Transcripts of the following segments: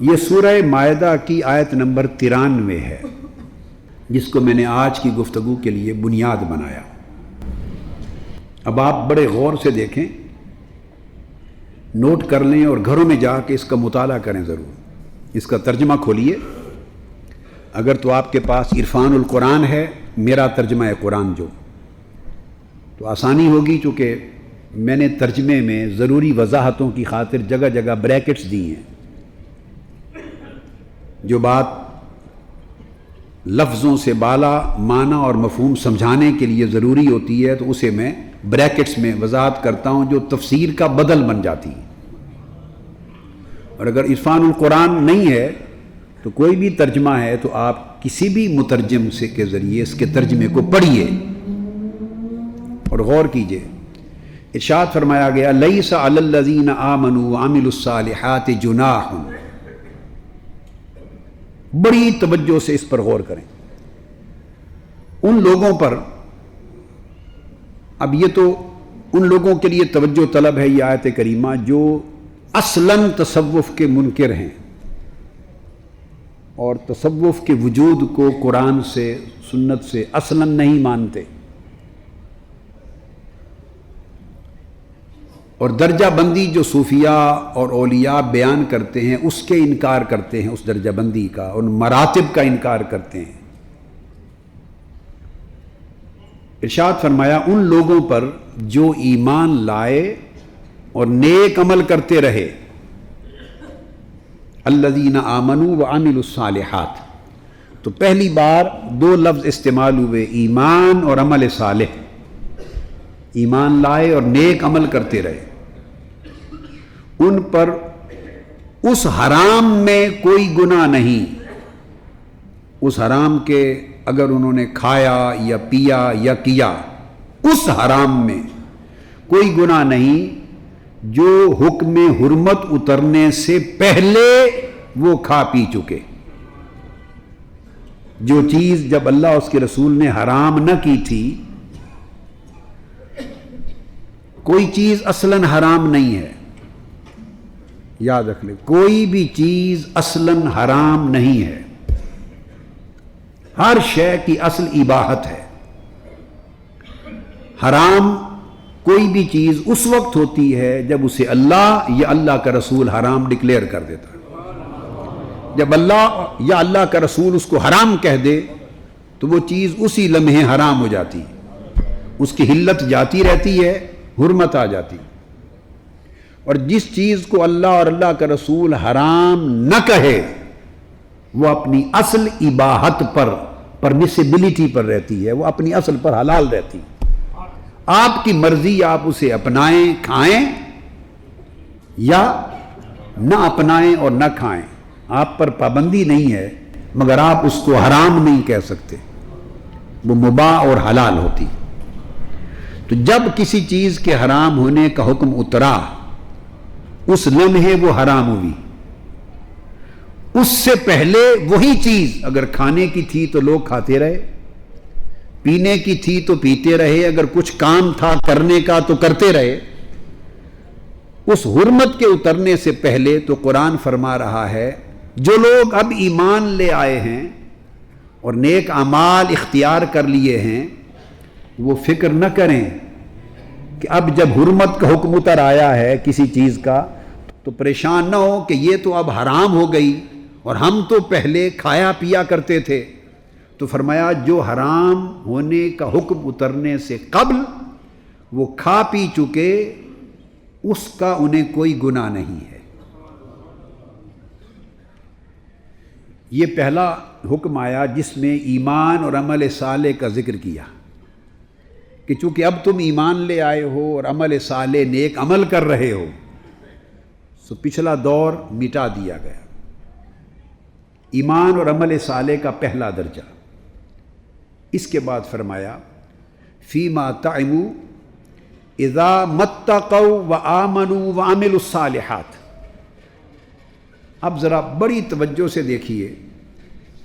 یہ سورہ مائدہ کی آیت نمبر 93 ہے، جس کو میں نے آج کی گفتگو کے لیے بنیاد بنایا۔ اب آپ بڑے غور سے دیکھیں، نوٹ کر لیں اور گھروں میں جا کے اس کا مطالعہ کریں ضرور۔ اس کا ترجمہ کھولیے، اگر تو آپ کے پاس عرفان القرآن ہے، میرا ترجمہ قرآن جو، تو آسانی ہوگی، چونکہ میں نے ترجمے میں ضروری وضاحتوں کی خاطر جگہ جگہ بریکٹس دی ہیں۔ جو بات لفظوں سے بالا معنی اور مفہوم سمجھانے کے لیے ضروری ہوتی ہے تو اسے میں بریکٹس میں وضاحت کرتا ہوں، جو تفسیر کا بدل بن جاتی ہے۔ اور اگر عرفان القرآن نہیں ہے تو کوئی بھی ترجمہ ہے تو آپ کسی بھی مترجم سے کے ذریعے اس کے ترجمے کو پڑھیے اور غور کیجئے۔ ارشاد فرمایا گیا، لیس علی الذین آمنوا وعملوا الصالحات جناح۔ بڑی توجہ سے اس پر غور کریں۔ ان لوگوں پر، اب یہ تو ان لوگوں کے لیے توجہ طلب ہے یہ آیت کریمہ جو اصلاً تصوف کے منکر ہیں اور تصوف کے وجود کو قرآن سے سنت سے اصلاً نہیں مانتے، اور درجہ بندی جو صوفیاء اور اولیاء بیان کرتے ہیں اس کے انکار کرتے ہیں، اس درجہ بندی کا، ان مراتب کا انکار کرتے ہیں۔ ارشاد فرمایا، ان لوگوں پر جو ایمان لائے اور نیک عمل کرتے رہے، الذین آمنوا وعملوا الصالحات، تو پہلی بار دو لفظ استعمال ہوئے، ایمان اور عمل صالح۔ ایمان لائے اور نیک عمل کرتے رہے، ان پر اس حرام میں کوئی گناہ نہیں، اس حرام کے اگر انہوں نے کھایا یا پیا یا کیا، اس حرام میں کوئی گناہ نہیں جو حکم حرمت اترنے سے پہلے وہ کھا پی چکے۔ جو چیز جب اللہ اس کے رسول نے حرام نہ کی تھی، کوئی چیز اصلاً حرام نہیں ہے، یاد رکھ لیں، کوئی بھی چیز اصلاً حرام نہیں ہے، ہر شے کی اصل اباحت ہے۔ حرام کوئی بھی چیز اس وقت ہوتی ہے جب اسے اللہ یا اللہ کا رسول حرام ڈکلیئر کر دیتا ہے۔ جب اللہ یا اللہ کا رسول اس کو حرام کہہ دے تو وہ چیز اسی لمحے حرام ہو جاتی ہے، اس کی حلت جاتی رہتی ہے، حرمت آ جاتی۔ اور جس چیز کو اللہ اور اللہ کا رسول حرام نہ کہے وہ اپنی اصل اباحت پر، پرمیسیبلٹی پر رہتی ہے، وہ اپنی اصل پر حلال رہتی ہے۔ آپ کی مرضی، آپ اسے اپنائیں کھائیں یا نہ اپنائیں اور نہ کھائیں، آپ پر پابندی نہیں ہے، مگر آپ اس کو حرام نہیں کہہ سکتے، وہ مباح اور حلال ہوتی۔ تو جب کسی چیز کے حرام ہونے کا حکم اترا، اس لمحے وہ حرام ہوئی۔ اس سے پہلے وہی چیز اگر کھانے کی تھی تو لوگ کھاتے رہے، پینے کی تھی تو پیتے رہے، اگر کچھ کام تھا کرنے کا تو کرتے رہے۔ اس حرمت کے اترنے سے پہلے تو قرآن فرما رہا ہے، جو لوگ اب ایمان لے آئے ہیں اور نیک اعمال اختیار کر لیے ہیں، وہ فکر نہ کریں کہ اب جب حرمت کا حکم اتر آیا ہے کسی چیز کا تو پریشان نہ ہو کہ یہ تو اب حرام ہو گئی اور ہم تو پہلے کھایا پیا کرتے تھے۔ تو فرمایا، جو حرام ہونے کا حکم اترنے سے قبل وہ کھا پی چکے، اس کا انہیں کوئی گناہ نہیں ہے۔ یہ پہلا حکم آیا جس میں ایمان اور عمل صالح کا ذکر کیا، کہ چونکہ اب تم ایمان لے آئے ہو اور عمل صالح نیک عمل کر رہے ہو، سو پچھلا دور مٹا دیا گیا۔ ایمان اور عمل صالح کا پہلا درجہ۔ اس کے بعد فرمایا، فیما طعموا اذا متقوا وآمنوا وعملوا الصالحات۔ اب ذرا بڑی توجہ سے دیکھیے،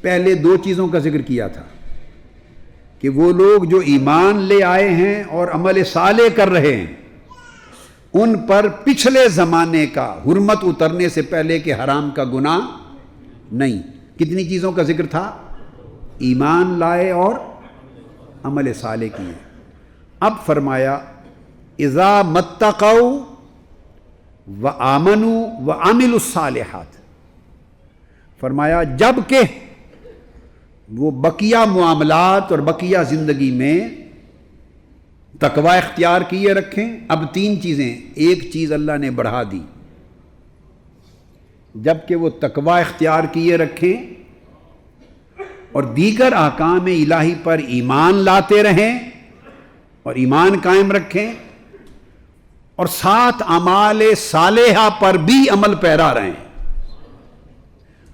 پہلے دو چیزوں کا ذکر کیا تھا کہ وہ لوگ جو ایمان لے آئے ہیں اور عمل صالح کر رہے ہیں، ان پر پچھلے زمانے کا حرمت اترنے سے پہلے کے حرام کا گناہ نہیں. کتنی چیزوں کا ذکر تھا؟ ایمان لائے اور عمل صالح کیے. اب فرمایا اذا متقوا وآمنوا وعملوا الصالحات. فرمایا جب کہ وہ بقیہ معاملات اور بقیہ زندگی میں تقوی اختیار کیے رکھیں. اب 3 چیزیں، ایک چیز اللہ نے بڑھا دی، جب کہ وہ تقوی اختیار کیے رکھیں اور دیگر احکام الہی پر ایمان لاتے رہیں اور ایمان قائم رکھیں اور ساتھ اعمال صالحہ پر بھی عمل پیرا رہیں.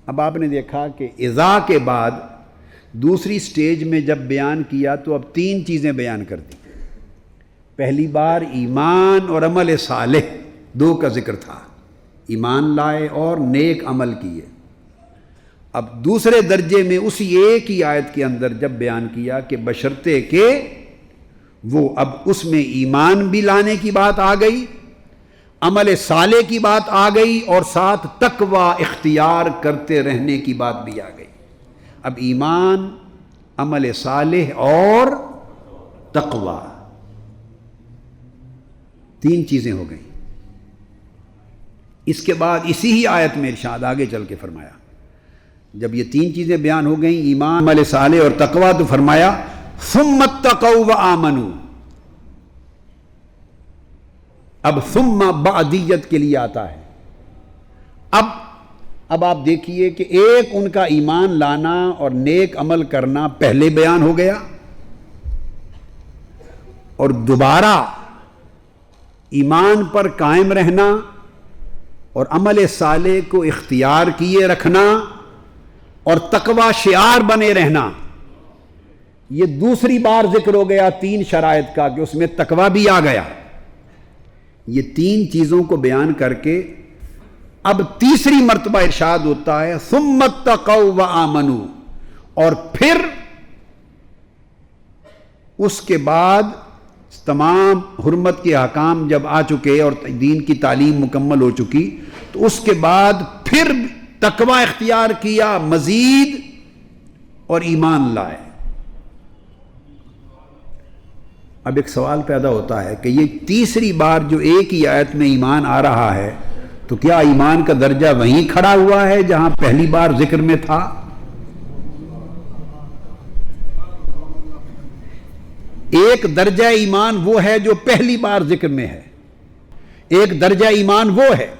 اب آپ نے دیکھا کہ اذا کے بعد دوسری سٹیج میں جب بیان کیا تو اب 3 چیزیں بیان کر دی. پہلی بار ایمان اور عمل صالح 2 کا ذکر تھا، ایمان لائے اور نیک عمل کیے. اب دوسرے درجے میں اسی ایک ہی آیت کے اندر جب بیان کیا کہ بشرطے کہ وہ اب اس میں ایمان بھی لانے کی بات آ گئی، عمل صالح کی بات آ گئی اور ساتھ تقوی اختیار کرتے رہنے کی بات بھی آ گئی. اب ایمان، عمل صالح اور تقوی 3 چیزیں ہو گئیں. اس کے بعد اسی ہی آیت میں ارشاد آگے چل کے فرمایا، جب یہ 3 چیزیں بیان ہو گئیں، ایمان، عمل صالح اور تقوی، تو فرمایا ثم اتقوا وآمنوا. اب ثم بعدیت کے لیے آتا ہے. اب آپ دیکھیے کہ ایک ان کا ایمان لانا اور نیک عمل کرنا پہلے بیان ہو گیا، اور دوبارہ ایمان پر قائم رہنا اور عمل صالح کو اختیار کیے رکھنا اور تقوی شعار بنے رہنا، یہ دوسری بار ذکر ہو گیا 3 شرائط کا کہ اس میں تقوی بھی آ گیا. یہ 3 چیزوں کو بیان کر کے اب تیسری مرتبہ ارشاد ہوتا ہے ثم اتقوا وآمنوا، اور پھر اس کے بعد تمام حرمت کے احکام جب آ چکے اور دین کی تعلیم مکمل ہو چکی تو اس کے بعد پھر تقوی اختیار کیا مزید اور ایمان لائے. اب ایک سوال پیدا ہوتا ہے کہ یہ تیسری بار جو ایک ہی آیت میں ایمان آ رہا ہے تو کیا ایمان کا درجہ وہیں کھڑا ہوا ہے جہاں پہلی بار ذکر میں تھا؟ ایک درجہ ایمان وہ ہے جو پہلی بار ذکر میں ہے، ایک درجہ ایمان وہ ہے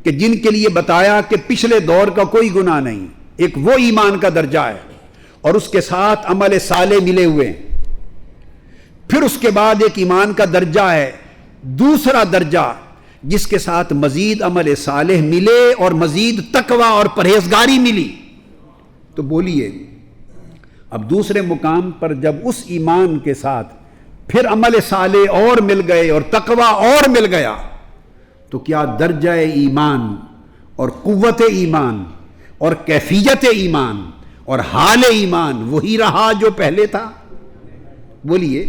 کہ جن کے لیے بتایا کہ پچھلے دور کا کوئی گناہ نہیں، ایک وہ ایمان کا درجہ ہے اور اس کے ساتھ عمل صالح ملے ہوئے ہیں. پھر اس کے بعد ایک ایمان کا درجہ ہے، دوسرا درجہ جس کے ساتھ مزید عمل صالح ملے اور مزید تقوی اور پرہیزگاری ملی. تو بولیے اب دوسرے مقام پر جب اس ایمان کے ساتھ پھر عمل صالح اور مل گئے اور تقوی اور مل گیا تو کیا درجہ ایمان اور قوت ایمان اور کیفیت ایمان اور حال ایمان وہی رہا جو پہلے تھا؟ بولیے.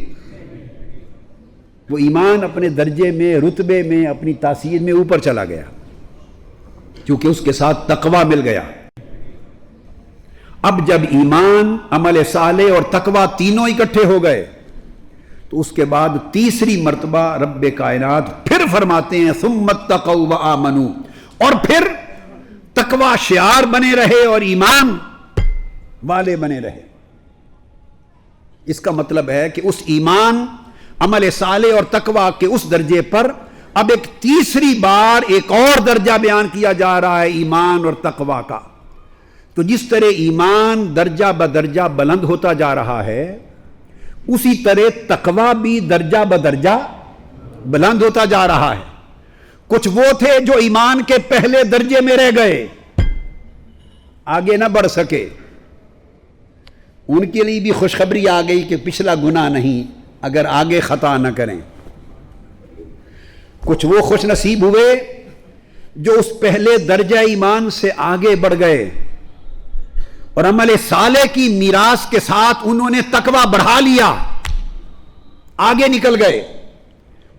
وہ ایمان اپنے درجے میں، رتبے میں، اپنی تاثیر میں اوپر چلا گیا کیونکہ اس کے ساتھ تقوی مل گیا. اب جب ایمان، عمل صالح اور تقوی تینوں اکٹھے ہو گئے تو اس کے بعد تیسری مرتبہ رب کائنات پھر فرماتے ہیں ثم اتقوا وآمنوا، اور پھر تقوی شعار بنے رہے اور ایمان والے بنے رہے. اس کا مطلب ہے کہ اس ایمان، عمل صالح اور تقوی کے اس درجے پر اب ایک تیسری بار ایک اور درجہ بیان کیا جا رہا ہے ایمان اور تقوی کا. تو جس طرح ایمان درجہ بدرجہ بلند ہوتا جا رہا ہے اسی طرح تقوی بھی درجہ بدرجہ بلند ہوتا جا رہا ہے. کچھ وہ تھے جو ایمان کے پہلے درجے میں رہ گئے، آگے نہ بڑھ سکے، ان کے لیے بھی خوشخبری آ گئی کہ پچھلا گناہ نہیں اگر آگے خطا نہ کریں. کچھ وہ خوش نصیب ہوئے جو اس پہلے درجہ ایمان سے آگے بڑھ گئے اور عمل صالح کی میراث کے ساتھ انہوں نے تقوی بڑھا لیا، آگے نکل گئے.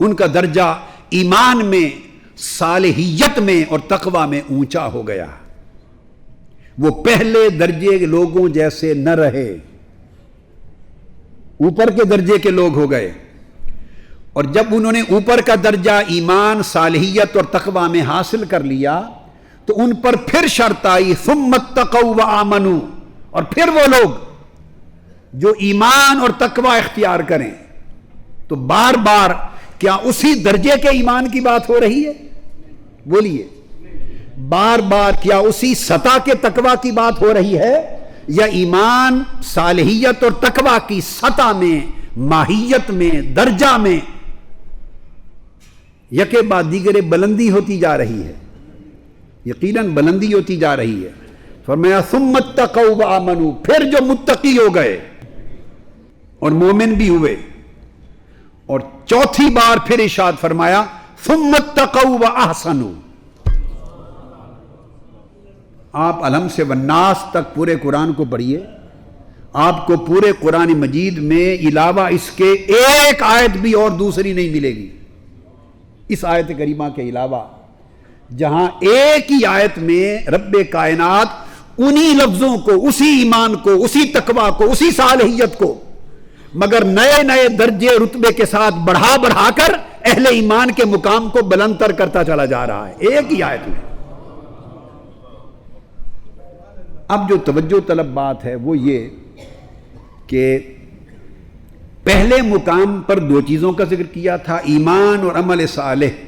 ان کا درجہ ایمان میں، صالحیت میں اور تقوی میں اونچا ہو گیا، وہ پہلے درجے کے لوگوں جیسے نہ رہے، اوپر کے درجے کے لوگ ہو گئے۔ اور جب انہوں نے اوپر کا درجہ ایمان، صالحیت اور تقوی میں حاصل کر لیا تو ان پر پھر شرط آئی ثم اتقوا وآمنوا، اور پھر وہ لوگ جو ایمان اور تقوی اختیار کریں تو بار بار کیا اسی درجے کے ایمان کی بات ہو رہی ہے؟ بولیے، بار بار کیا اسی سطح کے تقوی کی بات ہو رہی ہے، یا ایمان، صالحیت اور تقوی کی سطح میں، ماہیت میں، درجہ میں یکے بعد دیگرے بلندی ہوتی جا رہی ہے؟ یقیناً بلندی ہوتی جا رہی ہے۔ فرمایا ثم اتقوا وآمنوا، پھر جو متقی ہو گئے اور مومن بھی ہوئے، اور چوتھی بار پھر ارشاد فرمایا ثم اتقوا واحسنوا۔ آپ الحم سے والناس تک پورے قرآن کو پڑھیے، آپ کو پورے قرآن مجید میں علاوہ اس کے ایک آیت بھی اور دوسری نہیں ملے گی، اس آیت کریمہ کے علاوہ، جہاں ایک ہی آیت میں رب کائنات انہی لفظوں کو، اسی ایمان کو، اسی تقوی کو، اسی صالحیت کو، مگر نئے نئے درجے رتبے کے ساتھ بڑھا بڑھا کر اہل ایمان کے مقام کو بلند تر کرتا چلا جا رہا ہے، ایک ہی آیت میں۔ اب جو توجہ طلب بات ہے وہ یہ کہ پہلے مقام پر دو چیزوں کا ذکر کیا تھا، ایمان اور عمل صالح۔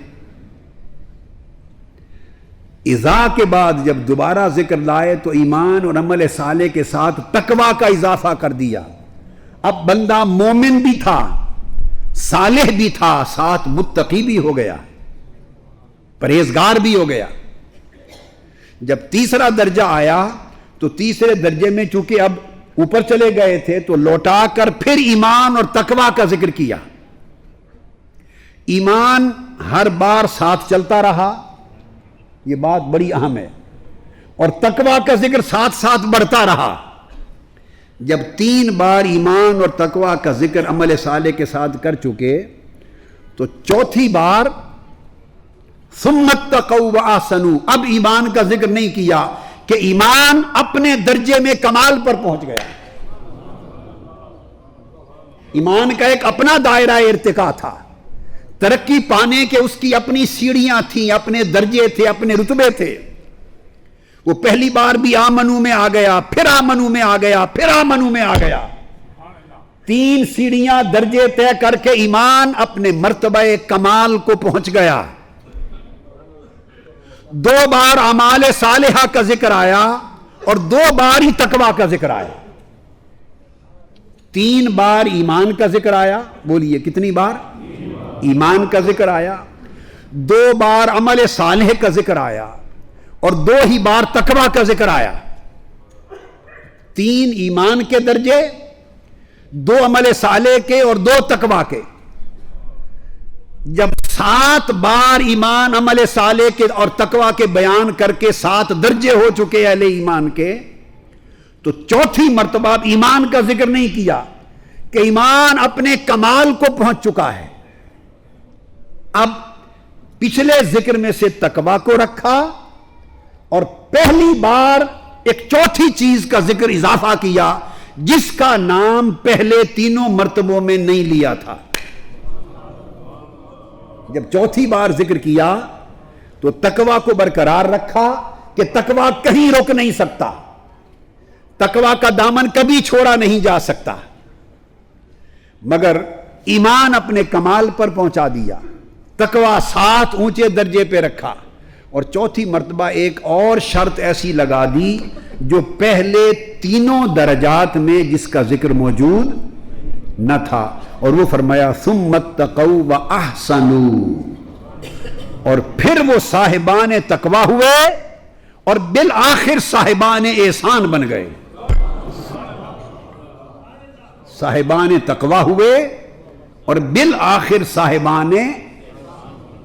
اذا کے بعد جب دوبارہ ذکر لائے تو ایمان اور عمل صالح کے ساتھ تقوی کا اضافہ کر دیا۔ اب بندہ مومن بھی تھا، صالح بھی تھا، ساتھ متقی بھی ہو گیا، پرہیزگار بھی ہو گیا۔ جب تیسرا درجہ آیا تو تیسرے درجے میں چونکہ اب اوپر چلے گئے تھے تو لوٹا کر پھر ایمان اور تقوی کا ذکر کیا۔ ایمان ہر بار ساتھ چلتا رہا، یہ بات بڑی اہم ہے، اور تقوی کا ذکر ساتھ ساتھ بڑھتا رہا۔ جب 3 بار ایمان اور تقوی کا ذکر عمل صالح کے ساتھ کر چکے تو چوتھی بار ثم اتقوا واحسنوا، اب ایمان کا ذکر نہیں کیا کہ ایمان اپنے درجے میں کمال پر پہنچ گیا۔ ایمان کا ایک اپنا دائرہ ارتقاء تھا، ترقی پانے کے اس کی اپنی سیڑھیاں تھیں، اپنے درجے تھے، اپنے رتبے تھے۔ وہ پہلی بار بھی آمنو میں آ گیا، پھر آمنو میں آ گیا، پھر آمنو میں آ گیا۔ 3 سیڑھیاں درجے طے کر کے ایمان اپنے مرتبہ کمال کو پہنچ گیا۔ 2 بار اعمال صالحہ کا ذکر آیا اور 2 بار ہی تقوی کا ذکر آیا۔ 3 بار ایمان کا ذکر آیا، بولیے کتنی بار؟ ایمان کا ذکر آیا، 2 بار عمل صالح کا ذکر آیا اور 2 ہی بار تقوی کا ذکر آیا۔ 3 ایمان کے درجے، 2 عمل صالح کے اور 2 تقوی کے۔ جب 7 بار ایمان، عمل صالح کے اور تقوی کے بیان کر کے 7 درجے ہو چکے اہل ایمان کے، تو چوتھی مرتبہ ایمان کا ذکر نہیں کیا کہ ایمان اپنے کمال کو پہنچ چکا ہے۔ اب پچھلے ذکر میں سے تقوی کو رکھا اور پہلی بار ایک چوتھی چیز کا ذکر اضافہ کیا جس کا نام پہلے 3 مرتبوں میں نہیں لیا تھا۔ جب چوتھی بار ذکر کیا تو تقوی کو برقرار رکھا کہ تقوی کہیں رک نہیں سکتا، تقوی کا دامن کبھی چھوڑا نہیں جا سکتا، مگر ایمان اپنے کمال پر پہنچا دیا، تقوی 7 اونچے درجے پہ رکھا، اور چوتھی مرتبہ ایک اور شرط ایسی لگا دی جو پہلے 3 درجات میں جس کا ذکر موجود نہ تھا، اور وہ فرمایا ثم اتقوا واحسنوا، اور پھر وہ صاحبان تقوی ہوئے اور بالآخر صاحبان احسان بن گئے۔ صاحبان تقوی ہوئے اور بالآخر صاحبان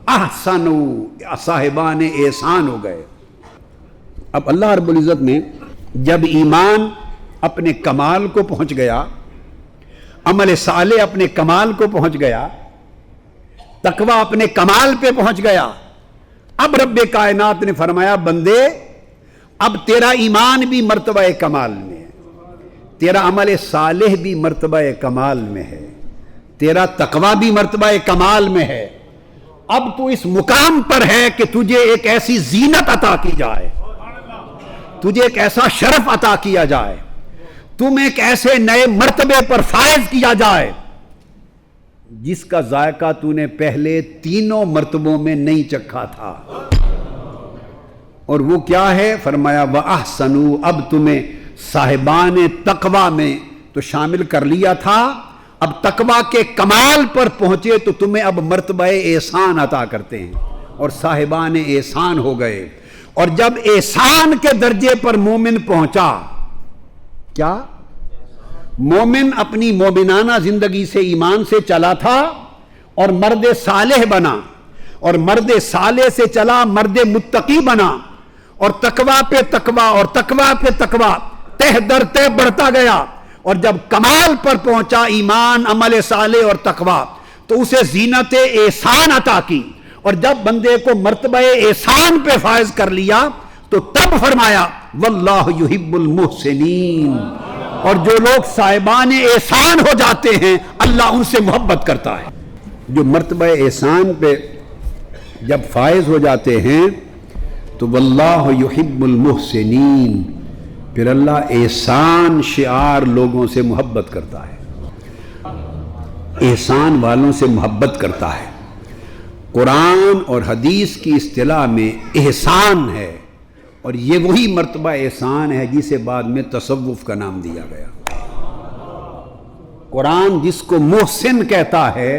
احسنوا، صاحبان احسان ہو گئے۔ اب اللہ رب العزت نے جب ایمان اپنے کمال کو پہنچ گیا، عمل صالح اپنے کمال کو پہنچ گیا، تقوی اپنے کمال پہ پہنچ گیا. اب رب کائنات نے فرمایا بندے اب تیرا ایمان بھی مرتبہ کمال میں ہے, تیرا عمل صالح بھی مرتبہ کمال میں ہے, تیرا تقوی بھی مرتبہ کمال میں ہے. اب تو اس مقام پر ہے کہ تجھے ایک ایسی زینت عطا کی جائے, تجھے ایک ایسا شرف عطا کیا جائے, تم ایک ایسے نئے مرتبے پر فائز کیا جائے جس کا ذائقہ تو نے پہلے تینوں مرتبوں میں نہیں چکھا تھا. اور وہ کیا ہے؟ فرمایا وَأَحْسَنُوا, اب تمہیں صاحبان تقوی میں تو شامل کر لیا تھا, اب تقوی کے کمال پر پہنچے تو تمہیں اب مرتبہ احسان عطا کرتے ہیں اور صاحبان احسان ہو گئے. اور جب احسان کے درجے پر مومن پہنچا, کیا مومن اپنی مومنانہ زندگی سے ایمان سے چلا تھا اور مرد صالح بنا, اور مرد صالح سے چلا مرد متقی بنا, اور تقوی پہ تقوی اور تقوی پہ تقوی تہ در تہ بڑھتا گیا. اور جب کمال پر پہنچا ایمان, عمل صالح اور تقوی, تو اسے زینت احسان عطا کی. اور جب بندے کو مرتبہ احسان پہ فائز کر لیا تو تب فرمایا واللہ یحب المحسنین, اور جو لوگ صاحبان احسان ہو جاتے ہیں اللہ ان سے محبت کرتا ہے. جو مرتبہ احسان پہ جب فائز ہو جاتے ہیں تو واللہ یحب المحسنین, پھر اللہ احسان شعار لوگوں سے محبت کرتا ہے, احسان والوں سے محبت کرتا ہے. قرآن اور حدیث کی اصطلاح میں احسان ہے, اور یہ وہی مرتبہ احسان ہے جسے بعد میں تصوف کا نام دیا گیا. قرآن جس کو محسن کہتا ہے,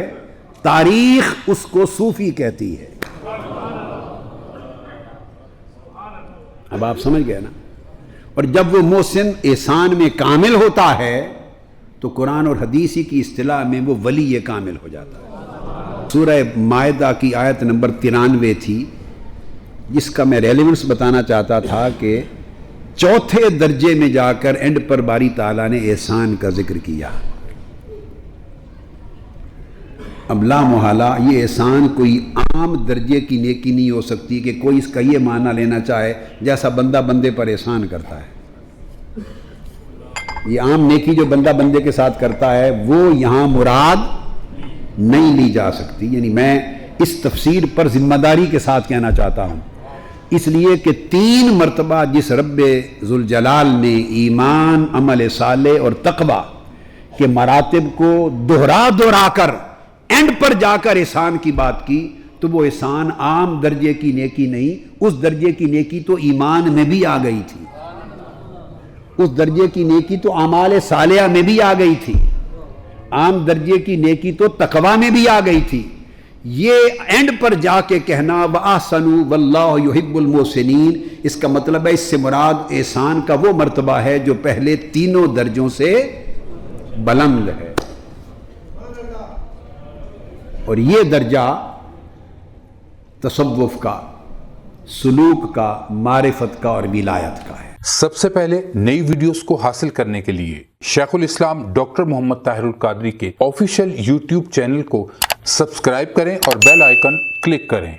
تاریخ اس کو صوفی کہتی ہے. اب آپ سمجھ گئے نا. اور جب وہ محسن احسان میں کامل ہوتا ہے تو قرآن اور حدیثی کی اصطلاح میں وہ ولی کامل ہو جاتا ہے. سورہ مائدہ کی آیت نمبر 93 تھی, جس کا میں ریلیونس بتانا چاہتا تھا کہ چوتھے درجے میں جا کر اینڈ پر باری تعالیٰ نے احسان کا ذکر کیا. اب لا محالہ یہ احسان کوئی عام درجے کی نیکی نہیں ہو سکتی کہ کوئی اس کا یہ معنی لینا چاہے جیسا بندہ بندے پر احسان کرتا ہے. یہ عام نیکی جو بندہ بندے کے ساتھ کرتا ہے وہ یہاں مراد نہیں لی جا سکتی. یعنی میں اس تفسیر پر ذمہ داری کے ساتھ کہنا چاہتا ہوں, اس لیے کہ 3 مرتبہ جس رب ذوالجلال نے ایمان, عمل صالح اور تقوی کے مراتب کو دہرا کر اینڈ پر جا کر احسان کی بات کی, تو وہ احسان عام درجے کی نیکی نہیں, اس درجے کی نیکی تو ایمان میں بھی آ گئی تھی, اس درجے کی نیکی تو اعمال صالحہ میں بھی آ گئی تھی, عام درجے کی نیکی تو تقوی میں بھی آ گئی تھی. یہ اینڈ پر جا کے کہنا وَأَحْسَنُوا وَاللَّهُ يُحِبُّ الْمُحْسِنِينَ, اس کا مطلب ہے اس سے مراد احسان کا وہ مرتبہ ہے جو پہلے تینوں درجوں سے بلند ہے. اور یہ درجہ تصوف کا, سلوک کا, معرفت کا اور ولایت کا ہے. سب سے پہلے نئی ویڈیوز کو حاصل کرنے کے لیے شیخ الاسلام ڈاکٹر محمد طاہر القادری کے آفیشیل یوٹیوب چینل کو سبسکرائب کریں اور بیل آئیکن کلک کریں.